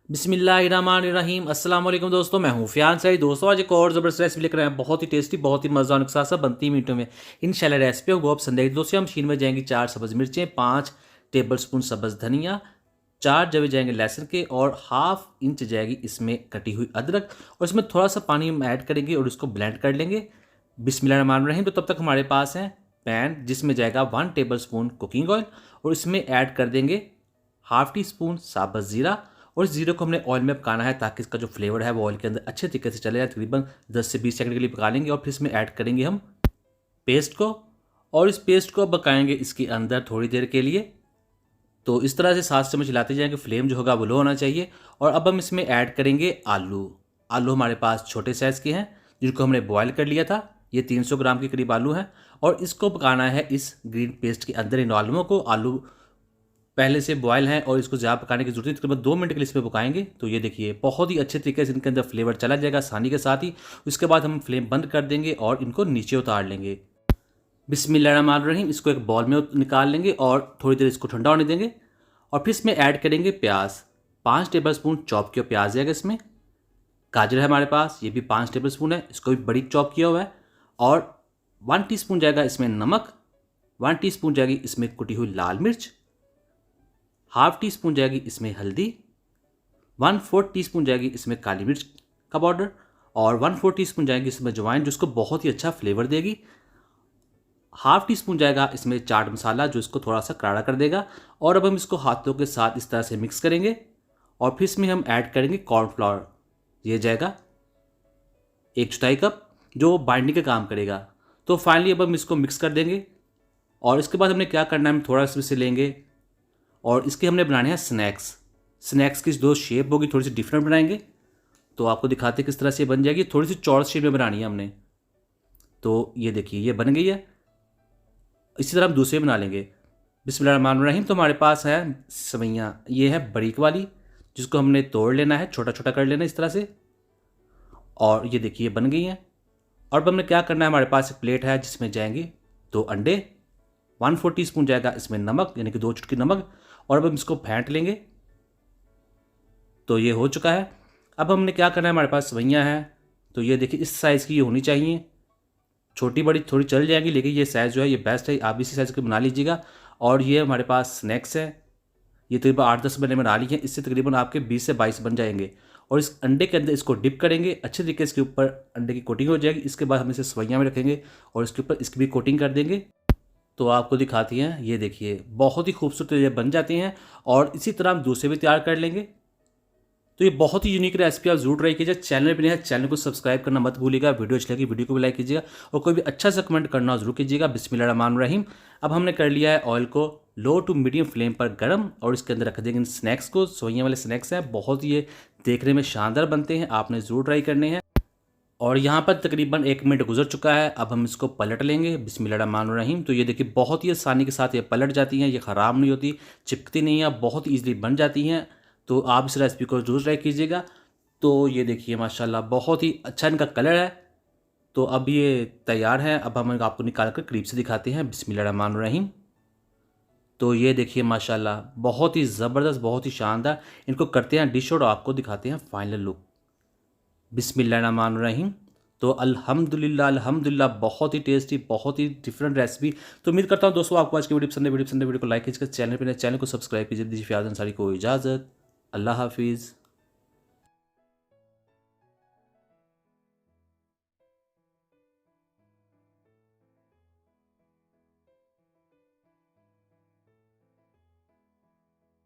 बिस्मिल्लाहिर्रहमानिर्रहीम। अस्सलाम वालेकुम दोस्तों, मैं हूँ फ़ियाज़ सही। दोस्तों आज एक और ज़बरदस्त रेसिपी लेकर आए हैं, बहुत ही टेस्टी, बहुत ही मज़ा के साथ साथ बनती है मिनटों में इंशाल्लाह रेसिपी वो आप संदेश। दोस्तों मशीन में जाएंगी 4 सब्ज़ मिर्चें, 5 टेबल स्पून सब्ज़ धनिया, 4 जवे जाएंगे लहसुन के और हाफ इंच जाएगी इसमें कटी हुई अदरक, और इसमें थोड़ा सा पानी हम ऐड करेंगे और इसको ब्लेंड कर लेंगे। बिस्मिल्लाहिर्रहमानिर्रहीम। तो तब तक हमारे पास है पैन जिसमें जाएगा 1 टेबल स्पून कुकिंग ऑयल, और इसमें ऐड कर देंगे हाफ टी स्पून साबुत ज़ीरा, और इस ज़ीरे को हमने ऑयल में पकाना है ताकि इसका जो फ्लेवर है वो ऑयल के अंदर अच्छे तरीके से चले जाए। तकरीबन 10 से 20 सेकंड के लिए पका लेंगे और फिर इसमें ऐड करेंगे हम पेस्ट को, और इस पेस्ट को पकाएंगे इसके अंदर थोड़ी देर के लिए। तो इस तरह से 7 चम्मच हिलाते जाएंगे, फ्लेम जो होगा वो लो होना चाहिए। और अब हम इसमें ऐड करेंगे आलू। आलू हमारे पास छोटे साइज़ के हैं जिनको हमने बॉयल कर लिया था, ये 300 ग्राम के करीब आलू हैं, और इसको पकाना है इस ग्रीन पेस्ट के अंदर। इन आलूओं को, आलू पहले से बॉयल हैं और इसको ज़्यादा पकाने की जरूरत नहीं, तकरीबन 2 मिनट के लिए इसमें पकाएंगे। तो ये देखिए बहुत ही अच्छे तरीके से इनके अंदर फ्लेवर चला जाएगा आसानी के साथ ही। उसके बाद हम फ्लेम बंद कर देंगे और इनको नीचे उतार लेंगे। बिस्मिल्लाहिर्रहमानिर्रहीम। इसको एक बॉल में निकाल लेंगे और थोड़ी देर इसको ठंडा होने देंगे, और फिर इसमें ऐड करेंगे प्याज। 5 टेबल स्पून चॉप किया प्याज जाएगा इसमें। गाजर है हमारे पास, ये भी 5 टेबल स्पून है, इसको भी बड़ी चॉप किया हुआ है। और 1 टीस्पून जाएगा इसमें नमक, 1 टीस्पून जाएगी इसमें कुटी हुई लाल मिर्च, हाफ टी स्पून जाएगी इसमें हल्दी, 1/4 टीस्पून जाएगी इसमें काली मिर्च का पाउडर, और 1/4 टीस्पून जाएगी इसमें अजवाइन जो इसको बहुत ही अच्छा फ्लेवर देगी। हाफ टी स्पून जाएगा इसमें चाट मसाला जो इसको थोड़ा सा करारा कर देगा। और अब हम इसको हाथों के साथ इस तरह से मिक्स करेंगे, और फिर इसमें हम ऐड करेंगे कॉर्नफ्लावर। ये जाएगा 1/4 कप जो बाइंडिंग का काम करेगा। तो फाइनली अब हम इसको मिक्स कर देंगे, और इसके बाद हमने क्या करना है, हम थोड़ा सा इसे लेंगे और इसके हमने बनाने हैं स्नैक्स। स्नैक्स की जो शेप होगी थोड़ी सी डिफरेंट बनाएंगे, तो आपको दिखाते हैं किस तरह से बन जाएगी। थोड़ी सी चौरस शेप में बनानी है हमने। तो ये देखिए ये बन गई है। इसी तरह हम दूसरे बना लेंगे। बिस्मिल्लाहिर्रहमानिर्रहीम। तो हमारे पास है सवैयाँ, ये है बारीक वाली, जिसको हमने तोड़ लेना है, छोटा छोटा कर लेना है इस तरह से। और ये देखिए बन गई हैं। और अब हमने क्या करना है, हमारे पास एक प्लेट है जिसमें जाएंगे 2 अंडे, 1/4 टीस्पून जाएगा इसमें नमक यानी कि 2 चुटकी नमक, और अब हम इसको फेंट लेंगे। तो ये हो चुका है। अब हमने क्या करना है, हमारे पास सवैयाँ हैं, तो ये देखिए इस साइज़ की ये होनी चाहिए। छोटी बड़ी थोड़ी चल जाएगी, लेकिन ये साइज़ जो है ये बेस्ट है, आप इसी साइज़ की बना लीजिएगा। और ये हमारे पास स्नैक्स है, ये तकरीबन 8-10 मैंने बना ली है, इससे तकरीबन आपके 20 से 22 बन जाएंगे। और इस अंडे के अंदर इसको डिप करेंगे अच्छे तरीके से, इसके ऊपर अंडे की कोटिंग हो जाएगी। इसके बाद हम इसे सवैयाँ में रखेंगे और इसके ऊपर इसकी भी कोटिंग कर देंगे। तो आपको दिखाती हैं, ये देखिए बहुत ही खूबसूरत ये बन जाती हैं। और इसी तरह हम दूसरे भी तैयार कर लेंगे। तो ये बहुत ही यूनिक रेसिपी, आप जरूर ट्राई कीजिए। चैनल पर नहीं है, चैनल को सब्सक्राइब करना मत भूलिएगा। वीडियो अच्छी लगी वीडियो को भी लाइक कीजिएगा, और कोई भी अच्छा सा कमेंट करना जरूर कीजिएगा। बिस्मिल्लाहिर्रहमानिर्रहीम। अब हमने कर लिया है ऑयल को लो टू मीडियम फ्लेम पर गर्म, और इसके अंदर रख देंगे इन स्नैक्स को। सोइयाँ वाले स्नैक्स हैं, बहुत ही ये देखने में शानदार बनते हैं, आपने ज़रूर ट्राई करने हैं। और यहाँ पर तकरीबन 1 मिनट गुजर चुका है। अब हम इसको पलट लेंगे बिस्मिल्लाहिर्रहमानिर्रहीम। तो ये देखिए बहुत ही आसानी के साथ ये पलट जाती हैं, ये ख़राब नहीं होती, चिपकती नहीं है, बहुत ईजिली बन जाती हैं। तो आप इस रेसिपी को जरूर ट्राई कीजिएगा। तो ये देखिए माशाल्लाह बहुत ही अच्छा इनका कलर है। तो अब ये तैयार है। अब हम आपको निकाल कर करीब से दिखाते हैं बिस्मिल्लाहिर्रहमानिर्रहीम। तो ये देखिए माशाल्लाह बहुत ही ज़बरदस्त, बहुत ही शानदार। इनको करते हैं डिश और आपको दिखाते हैं फाइनल लुक। बिस्मिल्लाहिर्रहमानिर्रहीम। तो अल्हम्दुलिल्लाह बहुत ही टेस्टी, बहुत ही डिफरेंट रेसिपी। तो उम्मीद करता हूँ दोस्तों आपको आज की वीडियो पसंद है। वीडियो को लाइक कीजिएगा, चैनल को सब्सक्राइब कीजिए। दीजिए फियाज अंसारी को इजाज़त। अल्लाह हाफिज़।